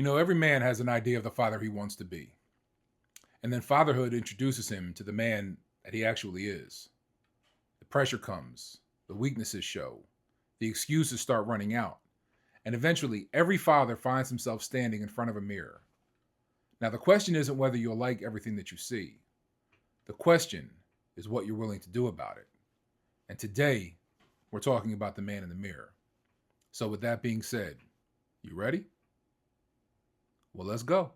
Every man has an idea of the father he wants to be. And then fatherhood introduces him to the man that he actually is. The pressure comes, the weaknesses show, the excuses start running out. And eventually, every father finds himself standing in front of a mirror. Now, the question isn't whether you'll like everything that you see. The question is what you're willing to do about it. And today, we're talking about the man in the mirror. So with that being said, you ready? Well, let's go.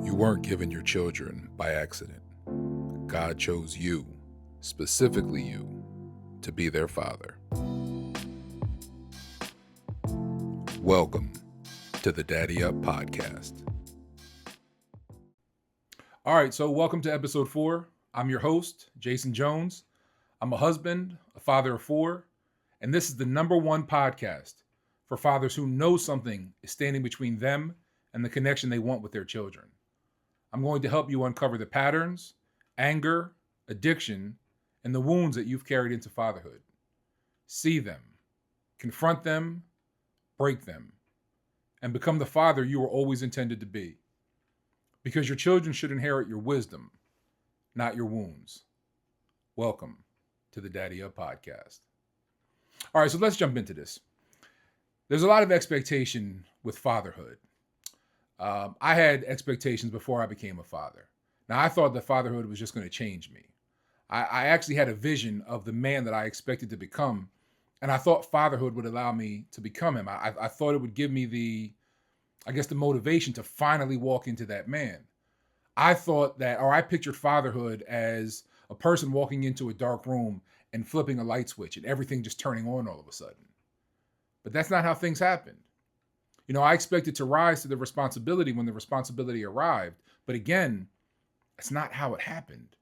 You weren't given your children by accident. God chose you, specifically you, to be their father. Welcome to the DaddyUp Podcast. All right, so welcome to episode 4. I'm your host, Jason Jones. I'm a husband, a father of 4, and this is the #1 podcast for fathers who know something is standing between them and the connection they want with their children. I'm going to help you uncover the patterns, anger, addiction, and the wounds that you've carried into fatherhood. See them, confront them, break them, and become the father you were always intended to be. Because your children should inherit your wisdom, not your wounds. Welcome to the DaddyUp Podcast. All right, so let's jump into this. There's a lot of expectation with fatherhood. I had expectations before I became a father. Now, I thought that fatherhood was just going to change me. I actually had a vision of the man that I expected to become, and I thought fatherhood would allow me to become him. I thought it would give me the motivation to finally walk into that man. I pictured fatherhood as a person walking into a dark room and flipping a light switch and everything just turning on all of a sudden. But that's not how things happened. I expected to rise to the responsibility when the responsibility arrived. But again, that's not how it happened.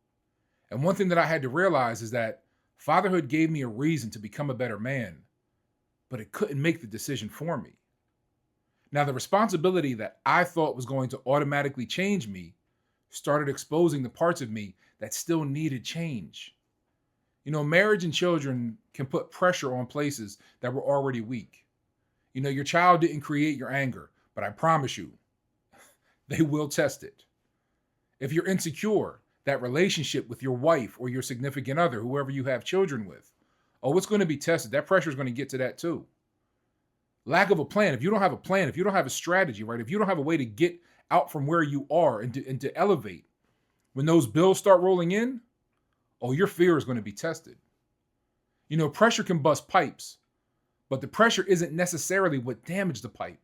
And one thing that I had to realize is that fatherhood gave me a reason to become a better man, but it couldn't make the decision for me. Now, the responsibility that I thought was going to automatically change me started exposing the parts of me that still needed change. Marriage and children can put pressure on places that were already weak. Your child didn't create your anger, but I promise you, they will test it. If you're insecure, that relationship with your wife or your significant other, whoever you have children with, it's going to be tested. That pressure is going to get to that too. Lack of a plan. If you don't have a plan, if you don't have a strategy, right? If you don't have a way to get out from where you are and to elevate, when those bills start rolling in, your fear is going to be tested. Pressure can bust pipes, but the pressure isn't necessarily what damaged the pipe.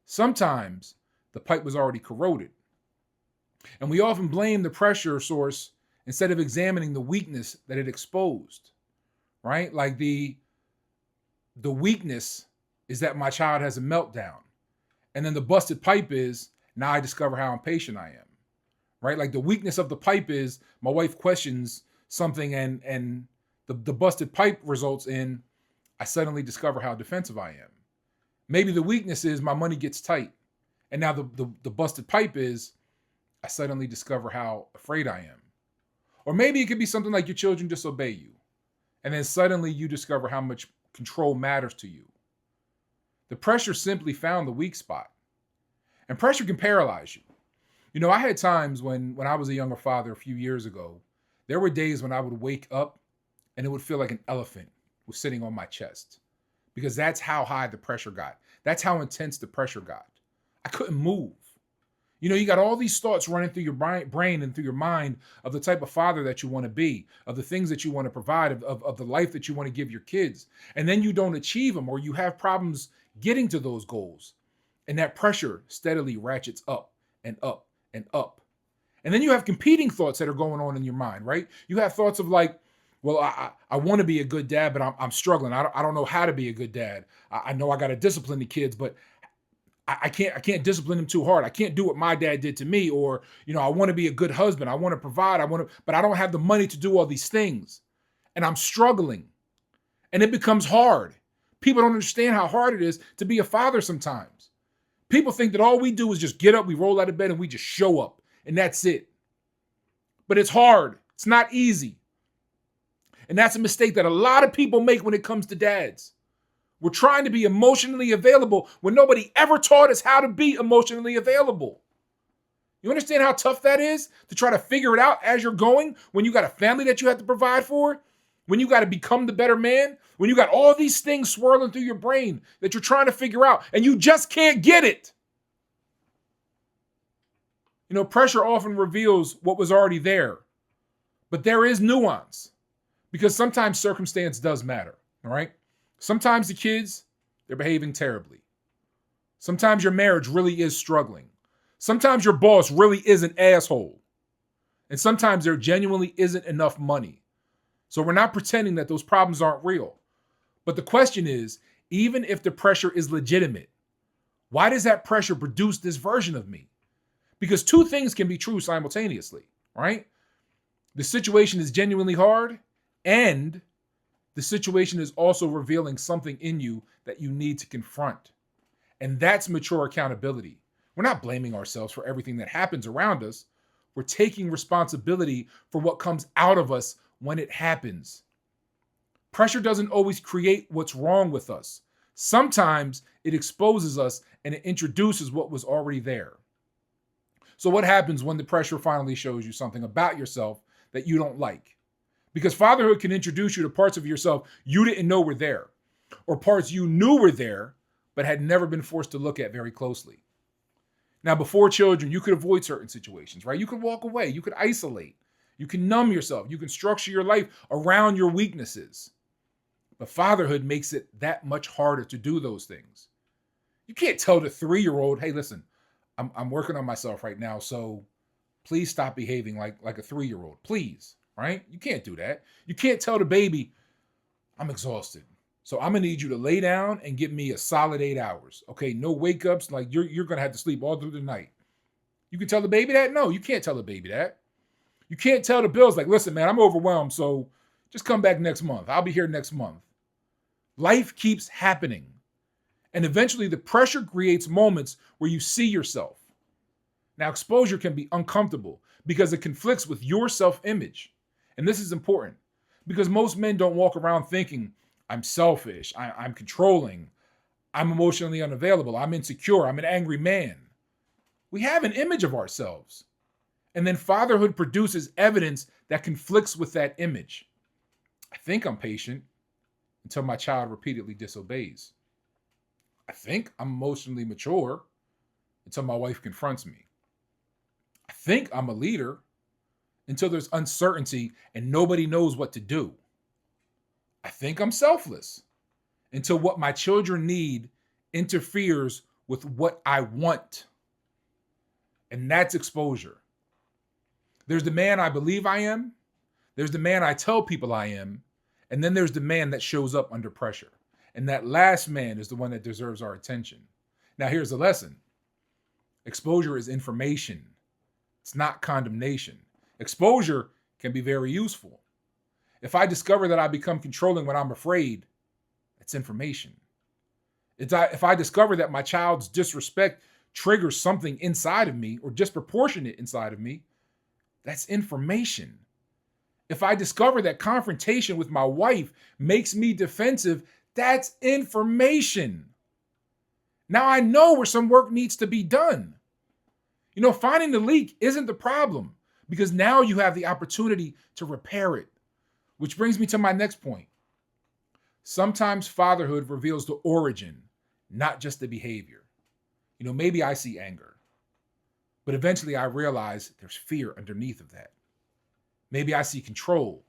Sometimes the pipe was already corroded. And we often blame the pressure source instead of examining the weakness that it exposed, right? Like the weakness is that my child has a meltdown. And then the busted pipe is, now I discover how impatient I am, right? Like the weakness of the pipe is my wife questions something and the busted pipe results in, I suddenly discover how defensive I am. Maybe the weakness is my money gets tight. And now the busted pipe is, I suddenly discover how afraid I am. Or maybe it could be something like your children disobey you. And then suddenly you discover how much control matters to you. The pressure simply found the weak spot. And pressure can paralyze you. I had times when I was a younger father a few years ago, there were days when I would wake up and it would feel like an elephant was sitting on my chest. Because that's how high the pressure got. That's how intense the pressure got. I couldn't move. You got all these thoughts running through your brain and through your mind of the type of father that you want to be, of the things that you want to provide, of the life that you want to give your kids. And then you don't achieve them or you have problems getting to those goals. And that pressure steadily ratchets up and up and up. And then you have competing thoughts that are going on in your mind, right? You have thoughts of like, well, I want to be a good dad, but I'm struggling. I don't know how to be a good dad. I know I got to discipline the kids, but I can't discipline them too hard. I can't do what my dad did to me. Or, I want to be a good husband. I want to provide. But I don't have the money to do all these things. And I'm struggling. And it becomes hard. People don't understand how hard it is to be a father sometimes. People think that all we do is just get up, we roll out of bed, and we just show up. And that's it. But it's hard. It's not easy. And that's a mistake that a lot of people make when it comes to dads. We're trying to be emotionally available when nobody ever taught us how to be emotionally available. You understand how tough that is to try to figure it out as you're going when you got a family that you have to provide for, when you got to become the better man, when you got all these things swirling through your brain that you're trying to figure out and you just can't get it. You know, pressure often reveals what was already there, but there is nuance because sometimes circumstance does matter, all right? Sometimes the kids, they're behaving terribly. Sometimes your marriage really is struggling. Sometimes your boss really is an asshole. And sometimes there genuinely isn't enough money. So we're not pretending that those problems aren't real. But the question is, even if the pressure is legitimate, why does that pressure produce this version of me? Because two things can be true simultaneously, right? The situation is genuinely hard, and the situation is also revealing something in you that you need to confront. And that's mature accountability. We're not blaming ourselves for everything that happens around us. We're taking responsibility for what comes out of us when it happens. Pressure doesn't always create what's wrong with us. Sometimes it exposes us and it introduces what was already there. So what happens when the pressure finally shows you something about yourself that you don't like? Because fatherhood can introduce you to parts of yourself you didn't know were there, or parts you knew were there, but had never been forced to look at very closely. Now, before children, you could avoid certain situations, right? You could walk away, you could isolate, you can numb yourself, you can structure your life around your weaknesses. But fatherhood makes it that much harder to do those things. You can't tell the 3-year-old, hey, listen, I'm working on myself right now, so please stop behaving like a 3-year-old, please, right? You can't do that. You can't tell the baby, I'm exhausted, so I'm gonna need you to lay down and give me a solid 8 hours. Okay, no wake ups, like you're gonna have to sleep all through the night. You can tell the baby that? No, you can't tell the baby that. You can't tell the bills like, listen, man, I'm overwhelmed, so just come back next month. I'll be here next month. Life keeps happening. And eventually the pressure creates moments where you see yourself. Now, exposure can be uncomfortable because it conflicts with your self-image. And this is important because most men don't walk around thinking, I'm selfish, I'm controlling, I'm emotionally unavailable, I'm insecure, I'm an angry man. We have an image of ourselves. And then fatherhood produces evidence that conflicts with that image. I think I'm patient until my child repeatedly disobeys. I think I'm emotionally mature until my wife confronts me. I think I'm a leader until there's uncertainty and nobody knows what to do. I think I'm selfless until what my children need interferes with what I want. And that's exposure. There's the man I believe I am. There's the man I tell people I am. And then there's the man that shows up under pressure. And that last man is the one that deserves our attention. Now, here's the lesson. Exposure is information. It's not condemnation. Exposure can be very useful. If I discover that I become controlling when I'm afraid, that's information. If I discover that my child's disrespect triggers something inside of me or disproportionate inside of me, that's information. If I discover that confrontation with my wife makes me defensive, that's information. Now I know where some work needs to be done. You know, finding the leak isn't the problem because now you have the opportunity to repair it. Which brings me to my next point. Sometimes fatherhood reveals the origin, not just the behavior. You know, maybe I see anger, but eventually I realize there's fear underneath of that. Maybe I see control,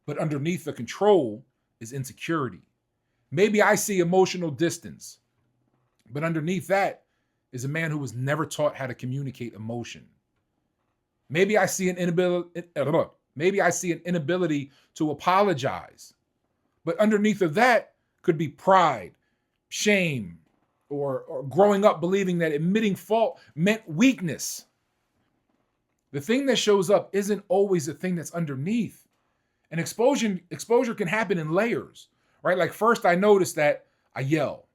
but underneath the control is insecurity. Maybe I see emotional distance, but underneath that is a man who was never taught how to communicate emotion. Maybe I see an inability to apologize, but underneath of that could be pride, shame, or growing up believing that admitting fault meant weakness. The thing that shows up isn't always the thing that's underneath. And exposure can happen in layers, right? Like first I notice that I yell.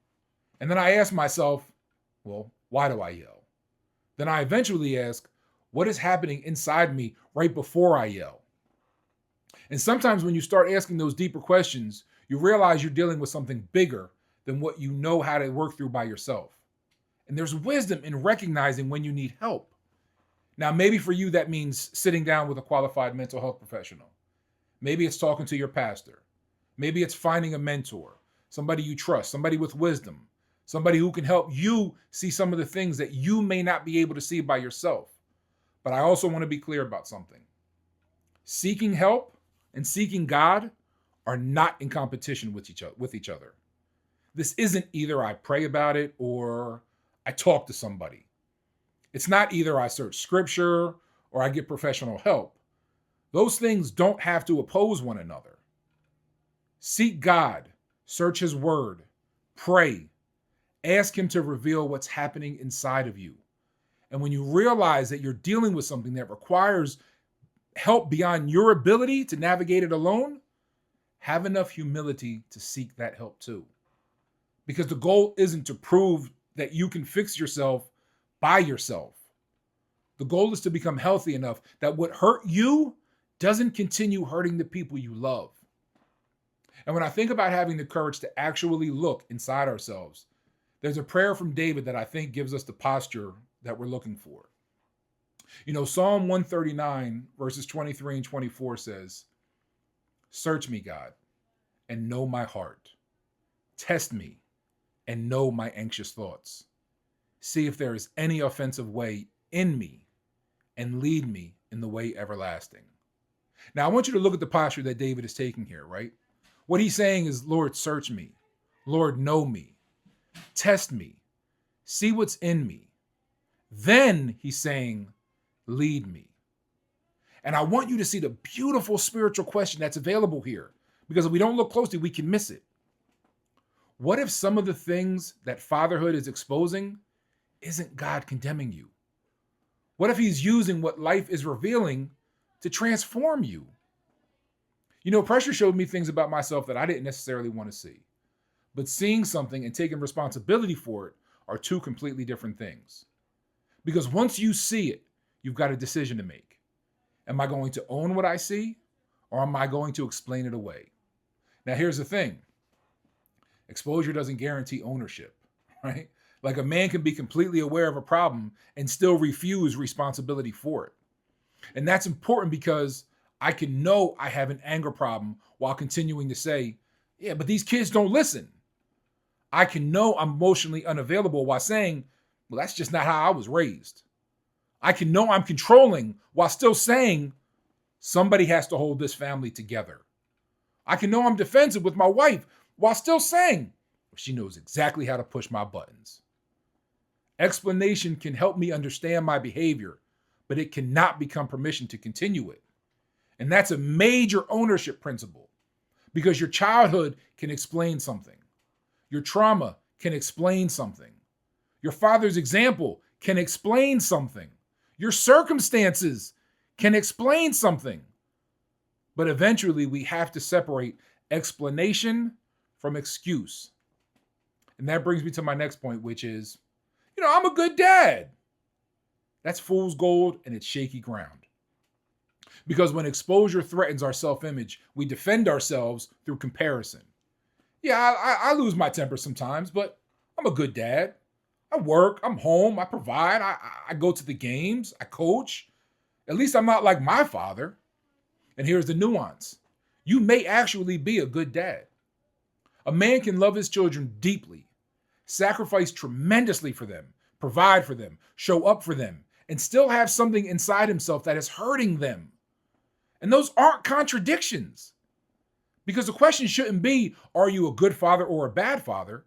And then I ask myself, well, why do I yell? Then I eventually ask, what is happening inside me right before I yell? And sometimes when you start asking those deeper questions, you realize you're dealing with something bigger than what you know how to work through by yourself. And there's wisdom in recognizing when you need help. Now, maybe for you, that means sitting down with a qualified mental health professional. Maybe it's talking to your pastor. Maybe it's finding a mentor, somebody you trust, somebody with wisdom, somebody who can help you see some of the things that you may not be able to see by yourself. But I also want to be clear about something. Seeking help and seeking God are not in competition with each other. This isn't either I pray about it or I talk to somebody. It's not either I search scripture or I get professional help. Those things don't have to oppose one another. Seek God, search his word, pray, ask him to reveal what's happening inside of you. And when you realize that you're dealing with something that requires help beyond your ability to navigate it alone, have enough humility to seek that help too. Because the goal isn't to prove that you can fix yourself by yourself. The goal is to become healthy enough that what hurt you doesn't continue hurting the people you love. And when I think about having the courage to actually look inside ourselves, there's a prayer from David that I think gives us the posture that we're looking for. You know, Psalm 139, verses 23 and 24 says, "Search me, God, and know my heart. Test me and know my anxious thoughts. See if there is any offensive way in me and lead me in the way everlasting." Now, I want you to look at the posture that David is taking here, right? What he's saying is, Lord, search me. Lord, know me. Test me. See what's in me. Then he's saying, lead me. And I want you to see the beautiful spiritual question that's available here, because if we don't look closely, we can miss it. What if some of the things that fatherhood is exposing isn't God condemning you? What if he's using what life is revealing to transform you? You know, pressure showed me things about myself that I didn't necessarily want to see. But seeing something and taking responsibility for it are two completely different things. Because once you see it, you've got a decision to make. Am I going to own what I see, or am I going to explain it away? Now, here's the thing. Exposure doesn't guarantee ownership, right? Like a man can be completely aware of a problem and still refuse responsibility for it. And that's important because I can know I have an anger problem while continuing to say, yeah, but these kids don't listen. I can know I'm emotionally unavailable while saying, well, that's just not how I was raised. I can know I'm controlling while still saying, somebody has to hold this family together. I can know I'm defensive with my wife while still saying, she knows exactly how to push my buttons. Explanation can help me understand my behavior, but it cannot become permission to continue it. And that's a major ownership principle, because your childhood can explain something. Your trauma can explain something. Your father's example can explain something. Your circumstances can explain something. But eventually we have to separate explanation from excuse. And that brings me to my next point, which is, I'm a good dad. That's fool's gold and it's shaky ground. Because when exposure threatens our self-image, we defend ourselves through comparison. Yeah, I lose my temper sometimes, but I'm a good dad. I work, I'm home, I provide, I go to the games, I coach. At least I'm not like my father. And here's the nuance. You may actually be a good dad. A man can love his children deeply, sacrifice tremendously for them, provide for them, show up for them, and still have something inside himself that is hurting them. And those aren't contradictions. Because the question shouldn't be, are you a good father or a bad father?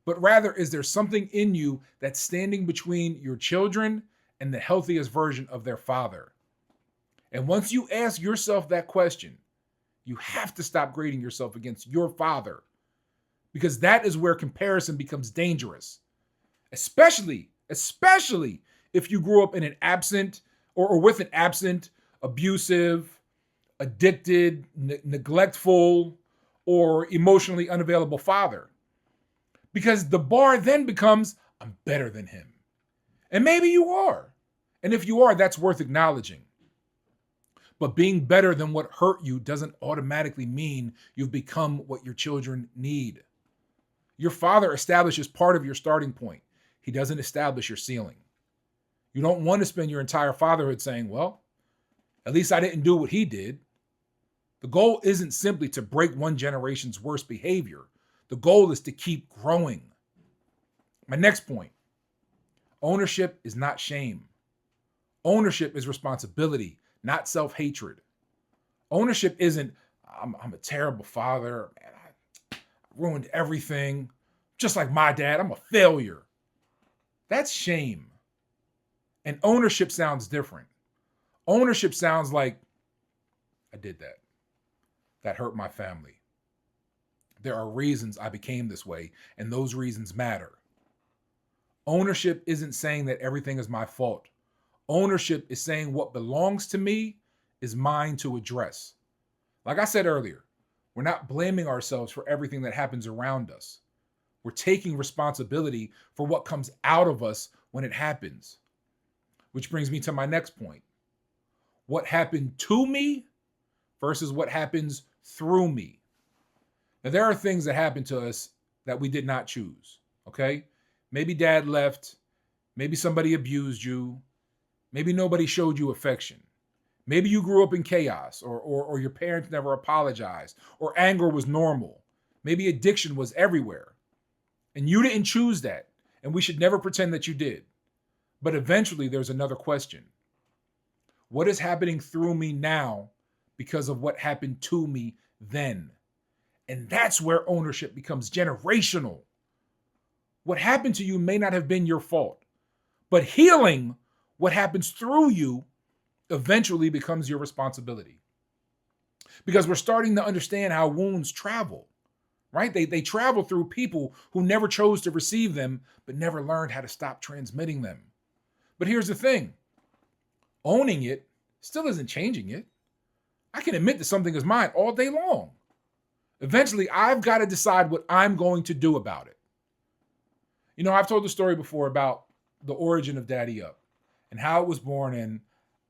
But rather, is there something in you that's standing between your children and the healthiest version of their father? And once you ask yourself that question, you have to stop grading yourself against your father, because that is where comparison becomes dangerous, especially if you grew up in an absent or with an absent, abusive, addicted, neglectful, or emotionally unavailable father. Because the bar then becomes, I'm better than him. And maybe you are. And if you are, that's worth acknowledging. But being better than what hurt you doesn't automatically mean you've become what your children need. Your father establishes part of your starting point. He doesn't establish your ceiling. You don't want to spend your entire fatherhood saying, well, at least I didn't do what he did. The goal isn't simply to break one generation's worst behavior. The goal is to keep growing. My next point, ownership is not shame. Ownership is responsibility, not self-hatred. Ownership isn't, I'm a terrible father, man, I ruined everything. Just like my dad, I'm a failure. That's shame. And ownership sounds different. Ownership sounds like, I did that. That hurt my family. There are reasons I became this way, and those reasons matter. Ownership isn't saying that everything is my fault. Ownership is saying what belongs to me is mine to address. Like I said earlier, we're not blaming ourselves for everything that happens around us. We're taking responsibility for what comes out of us when it happens. Which brings me to my next point. What happened to me versus what happens through me. Now, there are things that happen to us that we did not choose, okay? Maybe dad left. Maybe somebody abused you. Maybe nobody showed you affection. Maybe you grew up in chaos or your parents never apologized or anger was normal. Maybe addiction was everywhere. And you didn't choose that. And we should never pretend that you did. But eventually there's another question. What is happening through me now because of what happened to me then? And that's where ownership becomes generational. What happened to you may not have been your fault, but healing what happens through you eventually becomes your responsibility. Because we're starting to understand how wounds travel, right? They travel through people who never chose to receive them, but never learned how to stop transmitting them. But here's the thing. Owning it still isn't changing it. I can admit that something is mine all day long. Eventually, I've got to decide what I'm going to do about it. You know, I've told the story before about the origin of DaddyUp and how it was born, and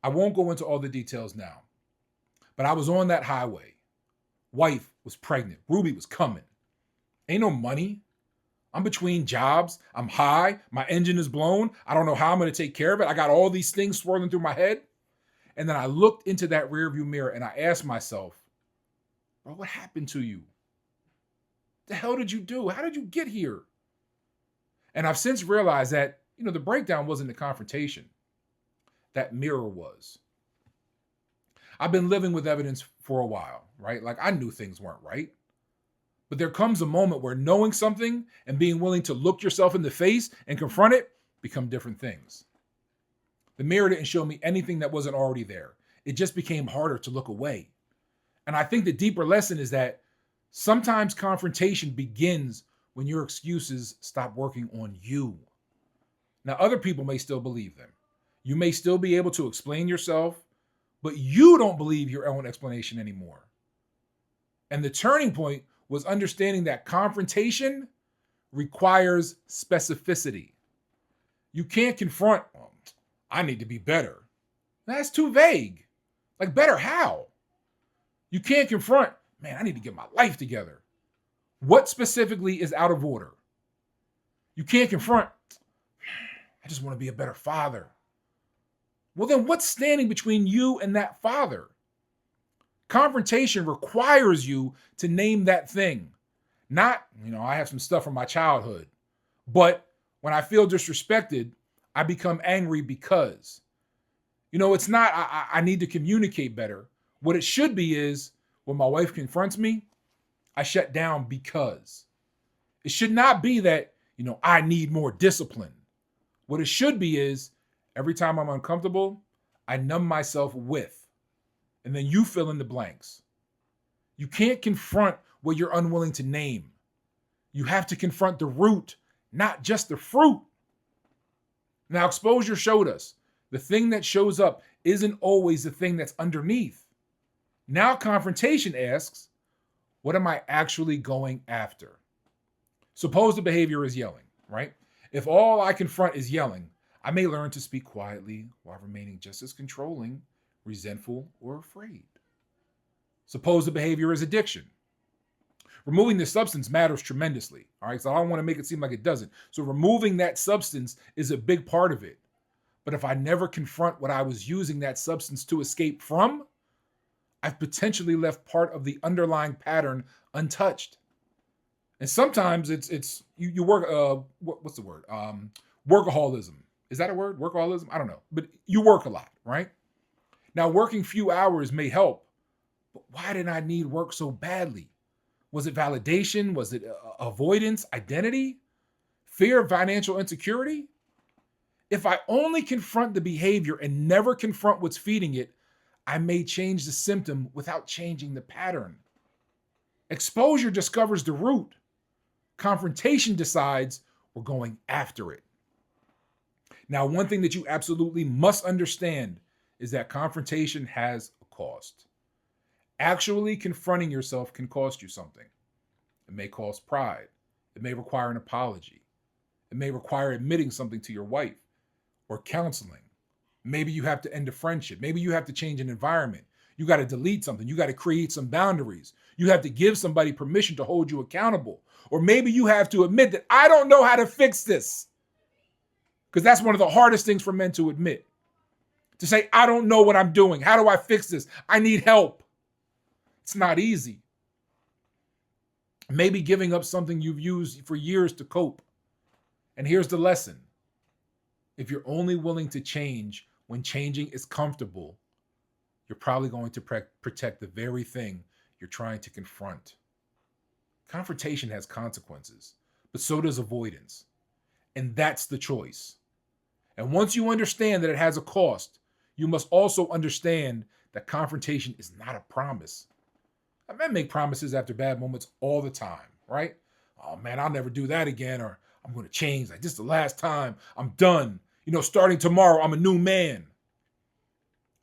I won't go into all the details now. But I was on that highway. Wife was pregnant. Ruby was coming. Ain't no money. I'm between jobs. I'm high. My engine is blown. I don't know how I'm going to take care of it. I got all these things swirling through my head. And then I looked into that rearview mirror and I asked myself, bro, what happened to you? The hell did you do? How did you get here? And I've since realized that, the breakdown wasn't the confrontation. That mirror was. I've been living with evidence for a while, right? Like I knew things weren't right. But there comes a moment where knowing something and being willing to look yourself in the face and confront it become different things. The mirror didn't show me anything that wasn't already there. It just became harder to look away. And I think the deeper lesson is that sometimes confrontation begins when your excuses stop working on you. Now, other people may still believe them. You may still be able to explain yourself, but you don't believe your own explanation anymore. And the turning point was understanding that confrontation requires specificity. You can't confront, I need to be better. That's too vague. Like, better how? You can't confront, man, I need to get my life together. What specifically is out of order? You can't confront, I just want to be a better father. Well, then what's standing between you and that father? Confrontation requires you to name that thing. Not, I have some stuff from my childhood. But when I feel disrespected, I become angry because. It's not, I need to communicate better. What it should be is, when my wife confronts me, I shut down because. It should not be that, I need more discipline. What it should be is, every time I'm uncomfortable, I numb myself with. And then you fill in the blanks. You can't confront what you're unwilling to name. You have to confront the root, not just the fruit. Now, exposure showed us the thing that shows up isn't always the thing that's underneath. Now, confrontation asks, what am I actually going after? Suppose the behavior is yelling, right? If all I confront is yelling, I may learn to speak quietly while remaining just as controlling, resentful, or afraid. Suppose the behavior is addiction. Removing the substance matters tremendously. All right. So I don't want to make it seem like it doesn't. So removing that substance is a big part of it. But if I never confront what I was using that substance to escape from, I've potentially left part of the underlying pattern untouched. And sometimes it's you work what's the word? Workaholism. Is that a word? Workaholism? I don't know. But you work a lot, right? Now working few hours may help, but why did I need work so badly? Was it validation? Was it avoidance, identity, fear of financial insecurity? If I only confront the behavior and never confront what's feeding it, I may change the symptom without changing the pattern. Exposure discovers the root. Confrontation decides we're going after it. Now, one thing that you absolutely must understand is that confrontation has a cost. Actually confronting yourself can cost you something. It may cost pride. It may require an apology. It may require admitting something to your wife or counseling. Maybe you have to end a friendship. Maybe you have to change an environment. You got to delete something. You got to create some boundaries. You have to give somebody permission to hold you accountable. Or maybe you have to admit that I don't know how to fix this. Because that's one of the hardest things for men to admit. To say, I don't know what I'm doing. How do I fix this? I need help. It's not easy. Maybe giving up something you've used for years to cope. And here's the lesson. If you're only willing to change when changing is comfortable, you're probably going to protect the very thing you're trying to confront. Confrontation has consequences, but so does avoidance. And that's the choice. And once you understand that it has a cost, you must also understand that confrontation is not a promise. Men make promises after bad moments all the time, right? Oh man, I'll never do that again, or I'm going to change. Like, this is the last time. I'm done. Starting tomorrow, I'm a new man.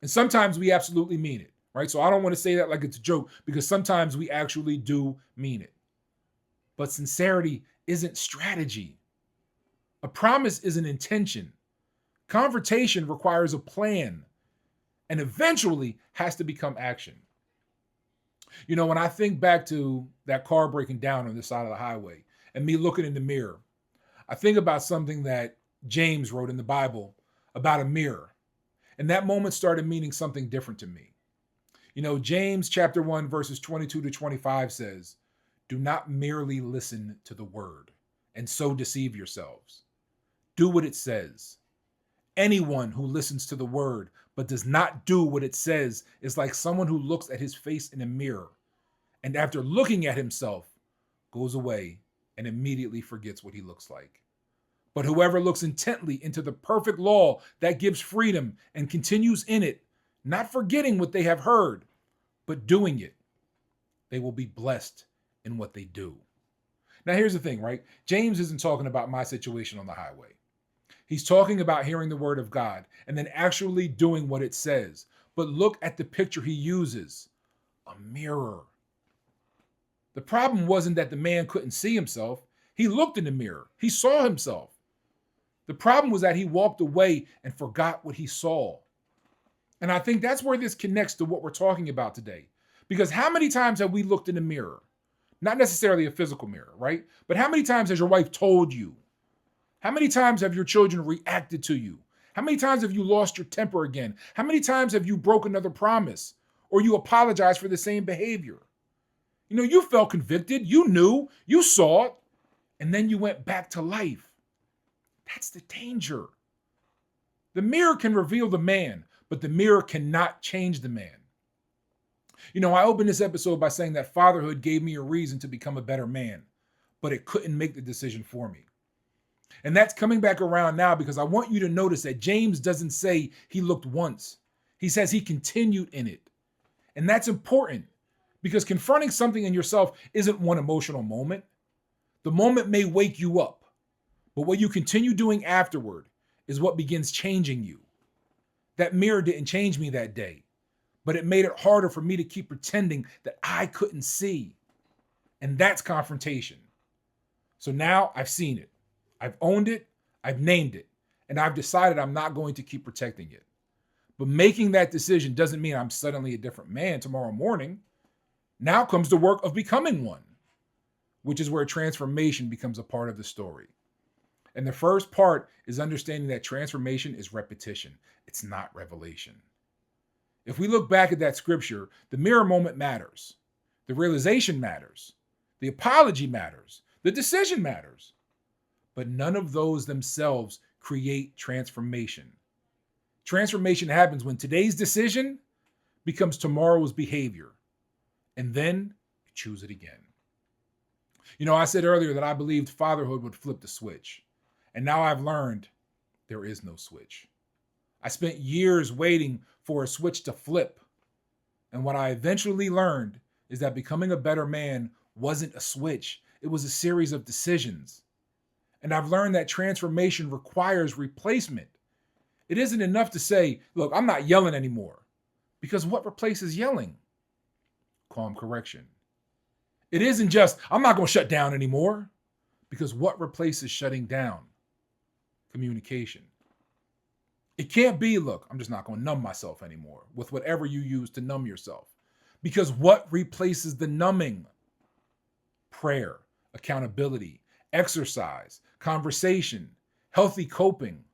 And sometimes we absolutely mean it, right? So I don't want to say that like it's a joke, because sometimes we actually do mean it. But sincerity isn't strategy. A promise is an intention. Confrontation requires a plan and eventually has to become action. When I think back to that car breaking down on the side of the highway and me looking in the mirror, I think about something that James wrote in the Bible about a mirror. And that moment started meaning something different to me. James chapter 1, verses 22 to 25 says, "Do not merely listen to the word and so deceive yourselves. Do what it says. Anyone who listens to the word but does not do what it says is like someone who looks at his face in a mirror and after looking at himself goes away and immediately forgets what he looks like. But whoever looks intently into the perfect law that gives freedom and continues in it, not forgetting what they have heard, but doing it, they will be blessed in what they do." Now, here's the thing, right? James isn't talking about my situation on the highway. He's talking about hearing the word of God and then actually doing what it says. But look at the picture he uses. A mirror. The problem wasn't that the man couldn't see himself. He looked in the mirror. He saw himself. The problem was that he walked away and forgot what he saw. And I think that's where this connects to what we're talking about today. Because how many times have we looked in the mirror? Not necessarily a physical mirror, right? But how many times has your wife told you? How many times have your children reacted to you? How many times have you lost your temper again? How many times have you broke another promise? Or you apologized for the same behavior? You felt convicted. You knew. You saw it. And then you went back to life. That's the danger. The mirror can reveal the man, but the mirror cannot change the man. I opened this episode by saying that fatherhood gave me a reason to become a better man, but it couldn't make the decision for me. And that's coming back around now because I want you to notice that James doesn't say he looked once. He says he continued in it. And that's important because confronting something in yourself isn't one emotional moment. The moment may wake you up, but what you continue doing afterward is what begins changing you. That mirror didn't change me that day, but it made it harder for me to keep pretending that I couldn't see. And that's confrontation. So now I've seen it. I've owned it, I've named it, and I've decided I'm not going to keep protecting it. But making that decision doesn't mean I'm suddenly a different man tomorrow morning. Now comes the work of becoming one. which is where transformation becomes a part of the story. And the first part is understanding that transformation is repetition. It's not revelation. If we look back at that scripture, the mirror moment matters. The realization matters. The apology matters. The decision matters. But none of those themselves create transformation. Transformation happens when today's decision becomes tomorrow's behavior. And then you choose it again. I said earlier that I believed fatherhood would flip the switch. And now I've learned there is no switch. I spent years waiting for a switch to flip. And what I eventually learned is that becoming a better man wasn't a switch. It was a series of decisions. And I've learned that transformation requires replacement. It isn't enough to say, look, I'm not yelling anymore. Because what replaces yelling? Calm correction. It isn't just, I'm not going to shut down anymore. Because what replaces shutting down? Communication. It can't be, look, I'm just not going to numb myself anymore with whatever you use to numb yourself. Because what replaces the numbing? Prayer, accountability, exercise, conversation, healthy coping,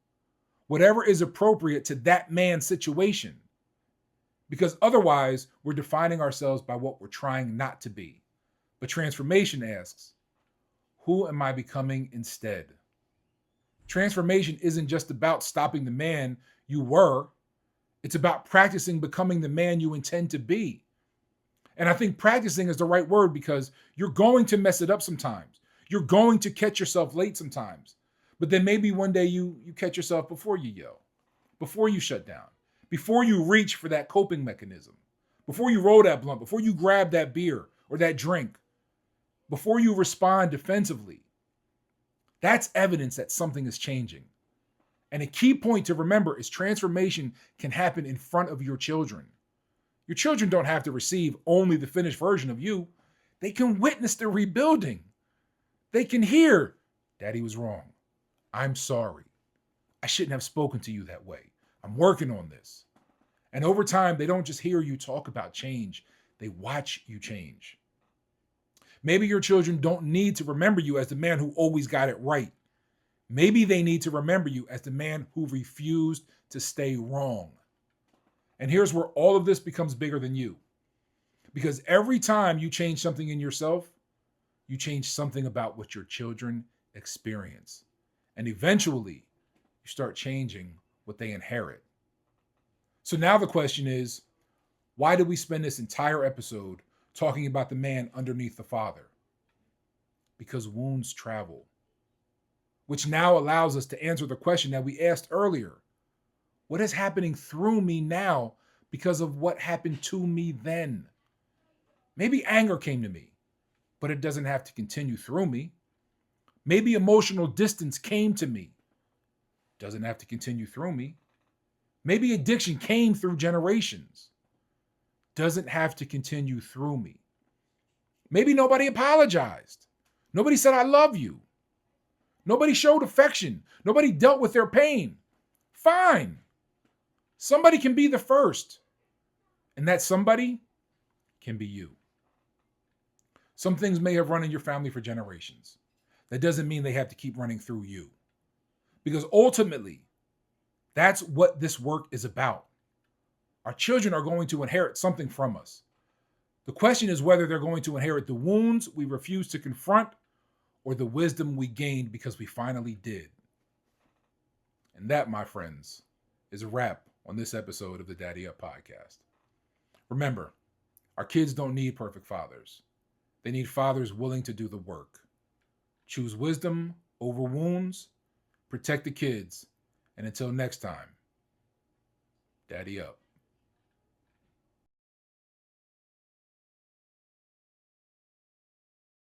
whatever is appropriate to that man's situation. Because otherwise, we're defining ourselves by what we're trying not to be. But transformation asks, who am I becoming instead? Transformation isn't just about stopping the man you were. It's about practicing becoming the man you intend to be. And I think practicing is the right word because you're going to mess it up sometimes. You're going to catch yourself late sometimes. But then maybe one day you catch yourself before you yell, before you shut down, before you reach for that coping mechanism, before you roll that blunt, before you grab that beer or that drink, before you respond defensively. That's evidence that something is changing. And a key point to remember is transformation can happen in front of your children. Your children don't have to receive only the finished version of you. They can witness the rebuilding. They can hear, Daddy was wrong. I'm sorry. I shouldn't have spoken to you that way. I'm working on this. And over time, they don't just hear you talk about change. They watch you change. Maybe your children don't need to remember you as the man who always got it right. Maybe they need to remember you as the man who refused to stay wrong. And here's where all of this becomes bigger than you. Because every time you change something in yourself, you change something about what your children experience. And eventually, you start changing what they inherit. So now the question is, why did we spend this entire episode talking about the man underneath the father? Because wounds travel. Which now allows us to answer the question that we asked earlier. What is happening through me now because of what happened to me then? Maybe anger came to me, but it doesn't have to continue through me. Maybe emotional distance came to me, doesn't have to continue through me. Maybe addiction came through generations, doesn't have to continue through me. Maybe nobody apologized. Nobody said, I love you. Nobody showed affection. Nobody dealt with their pain. Fine. Somebody can be the first. And that somebody can be you. Some things may have run in your family for generations. That doesn't mean they have to keep running through you. Because ultimately, that's what this work is about. Our children are going to inherit something from us. The question is whether they're going to inherit the wounds we refuse to confront or the wisdom we gained because we finally did. And that, my friends, is a wrap on this episode of the DaddyUp Podcast. Remember, our kids don't need perfect fathers. They need fathers willing to do the work. Choose wisdom over wounds, protect the kids, and until next time, Daddy up.